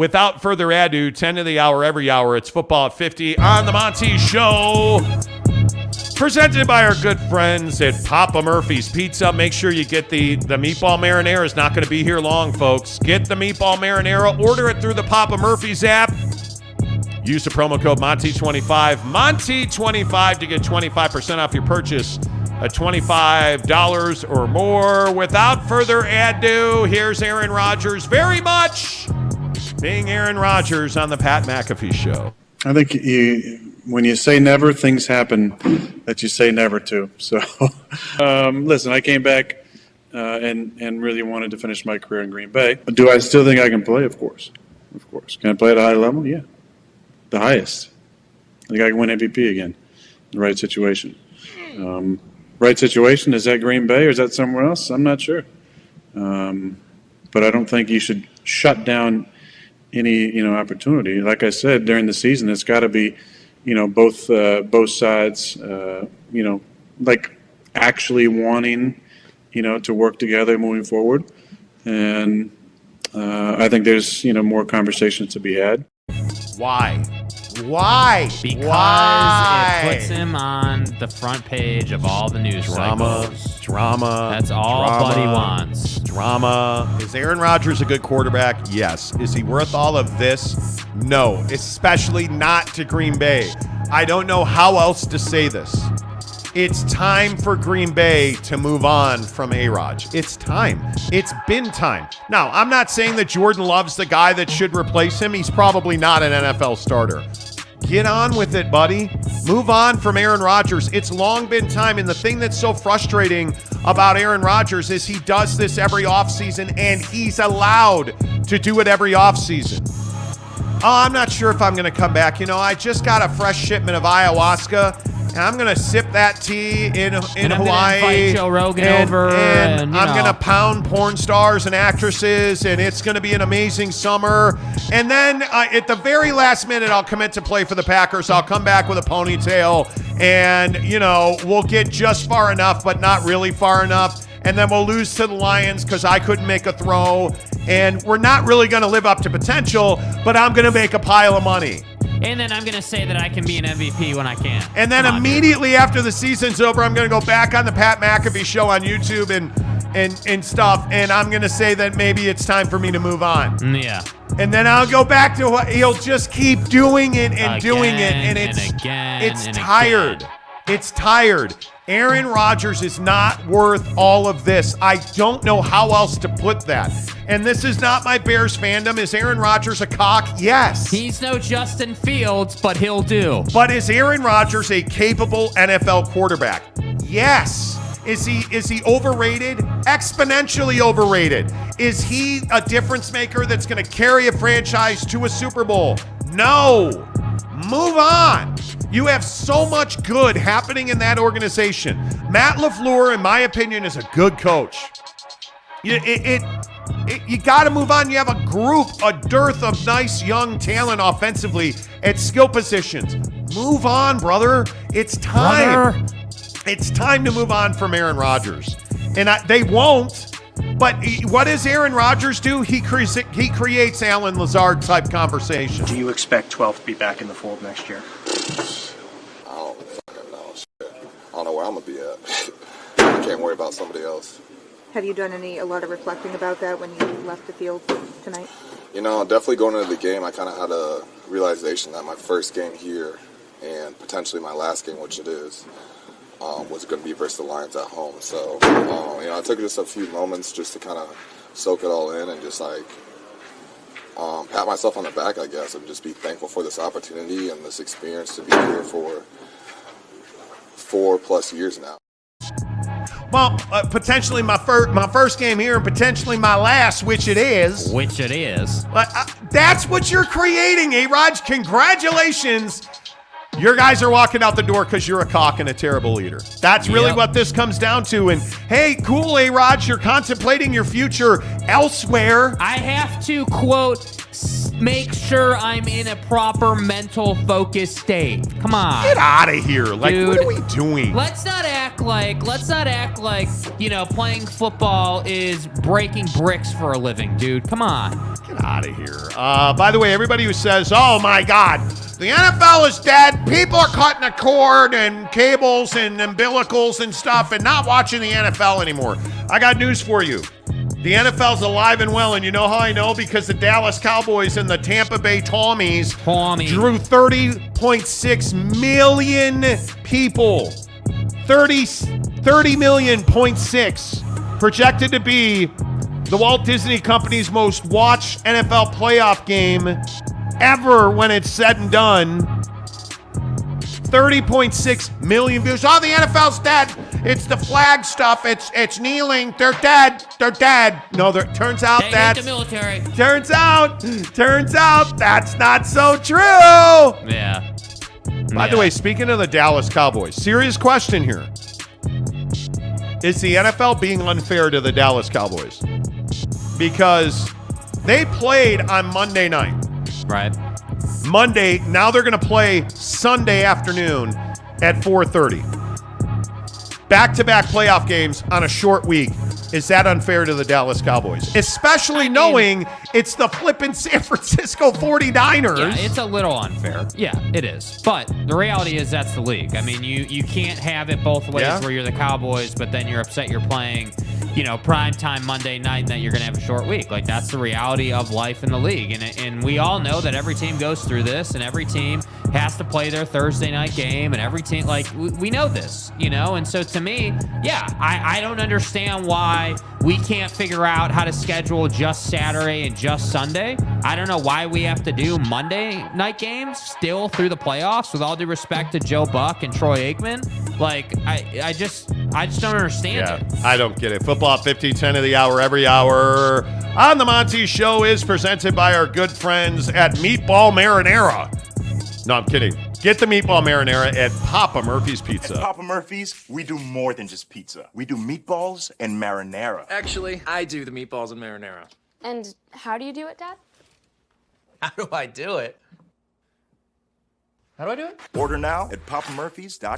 without further ado, 10 to the hour every hour. It's Football at 50 on the Monty Show. Presented by our good friends at Papa Murphy's Pizza. Make sure you get the meatball marinara. Is not going to be here long, folks. Get the meatball marinara. Order it through the Papa Murphy's app. Use the promo code Monty25. Monty25 to get 25% off your purchase at $25 or more. Without further ado, here's Aaron Rodgers. Very much being Aaron Rodgers on the Pat McAfee Show. I think when you say never, things happen that you say never to. So, listen, I came back and really wanted to finish my career in Green Bay. Do I still think I can play? Of course. Of course. Can I play at a high level? Yeah. The highest. I think I can win MVP again in the right situation. Right situation, is that Green Bay or is that somewhere else? I'm not sure. But I don't think you should shut down any opportunity. Like I said, during the season, it's got to be both sides like actually wanting to work together moving forward. And I think there's more conversations to be had. Why? Because it puts him on the front page of all the news cycles. Drama. That's all Buddy wants. Drama. Is Aaron Rodgers a good quarterback? Yes. Is he worth all of this? No. Especially not to Green Bay. I don't know how else to say this. It's time for Green Bay to move on from A-Rod. It's time. It's been time. Now, I'm not saying that Jordan Love's the guy that should replace him. He's probably not an NFL starter. Get on with it, buddy. Move on from Aaron Rodgers. It's long been time, and the thing that's so frustrating about Aaron Rodgers is he does this every offseason, and he's allowed to do it every offseason. Oh, I'm not sure if I'm going to come back. I just got a fresh shipment of ayahuasca, and I'm going to sip that tea in Hawaii. I'm going to invite Joe Rogan over. And I'm going to pound porn stars and actresses, and it's going to be an amazing summer. And then at the very last minute, I'll commit to play for the Packers. I'll come back with a ponytail, and, we'll get just far enough, but not really far enough. And then we'll lose to the Lions because I couldn't make a throw. And we're not really going to live up to potential, but I'm going to make a pile of money. And then I'm going to say that I can be an MVP when I can. And then immediately after the season's over, I'm going to go back on the Pat McAfee Show on YouTube and stuff, and I'm going to say that maybe it's time for me to move on. Yeah. And then I'll go back to what he'll just keep doing it and doing it, and it's tired. It's tired. Aaron Rodgers is not worth all of this. I don't know how else to put that. And this is not my Bears fandom. Is Aaron Rodgers a cock? Yes. He's no Justin Fields, but he'll do. But is Aaron Rodgers a capable NFL quarterback? Yes. Is he overrated? Exponentially overrated. Is he a difference maker that's going to carry a franchise to a Super Bowl? No. Move on. You have so much good happening in that organization. Matt LaFleur, in my opinion, is a good coach. You got to move on. You have a dearth of nice young talent offensively at skill positions. Move on, brother. It's time. It's time to move on from Aaron Rodgers. And they won't. But what does Aaron Rodgers do? He creates Alan Lazard type conversation. Do you expect 12 to be back in the fold next year? I don't fucking know. Shit. I don't know where I'm going to be at. I can't worry about somebody else. Have you done a lot of reflecting about that when you left the field tonight? Definitely going into the game, I kind of had a realization that my first game here and potentially my last game, which it is, was going to be versus the Lions at home. So, I took just a few moments just to kind of soak it all in and just pat myself on the back, I guess, and just be thankful for this opportunity and this experience to be here for 4+ years now. Well, potentially my first game here and potentially my last, which it is. But that's what you're creating, A-Rod. Congratulations. Your guys are walking out the door because you're a cock and a terrible leader. That's really what this comes down to. And, hey, cool, A-Rod, you're contemplating your future elsewhere. I have to quote make sure I'm in a proper mental focus state. Come on. Get out of here. Like, Dude, what are we doing? Let's not act like, playing football is breaking bricks for a living, dude. Come on. Get out of here. By the way, everybody who says, oh my God, the NFL is dead, people are cutting a cord and cables and umbilicals and stuff and not watching the NFL anymore. I got news for you. The NFL's alive and well, and you know how I know? Because the Dallas Cowboys and the Tampa Bay Tommies drew 30.6 million people. 30 million, 0.6, projected to be the Walt Disney Company's most watched NFL playoff game ever when it's said and done. 30.6 million views. Oh, the NFL's dead. It's the flag stuff. It's kneeling. They're dead. They're dead. No, turns out hate the military. Turns out that's not so true. Yeah. By the way, speaking of the Dallas Cowboys, serious question here. Is the NFL being unfair to the Dallas Cowboys? Because they played on Monday night. Right. Monday, now they're going to play Sunday afternoon at 4:30. Back-to-back playoff games on a short week. Is that unfair to the Dallas Cowboys? Especially knowing it's the flippin' San Francisco 49ers. Yeah, it's a little unfair. Yeah, it is. But the reality is that's the league. I mean, you can't have it both ways where you're the Cowboys, but then you're upset you're playing, primetime Monday night and that you're going to have a short week. Like, that's the reality of life in the league. And we all know that every team goes through this, and every team has to play their Thursday night game, and every team, we know this, And so to me, I don't understand why we can't figure out how to schedule just Saturday and just Sunday. I don't know why we have to do Monday night games still through the playoffs, with all due respect to Joe Buck and Troy Aikman. I just don't understand it. I don't get it. Football 15-10 of the hour every hour on the Monty Show is presented by our good friends at Meatball Marinara. No, I'm kidding. Get the Meatball Marinara at Papa Murphy's Pizza. At Papa Murphy's, we do more than just pizza. We do meatballs and marinara. Actually, I do the meatballs and marinara. And how do you do it, Dad? How do I do it? Order now at papamurphys.com.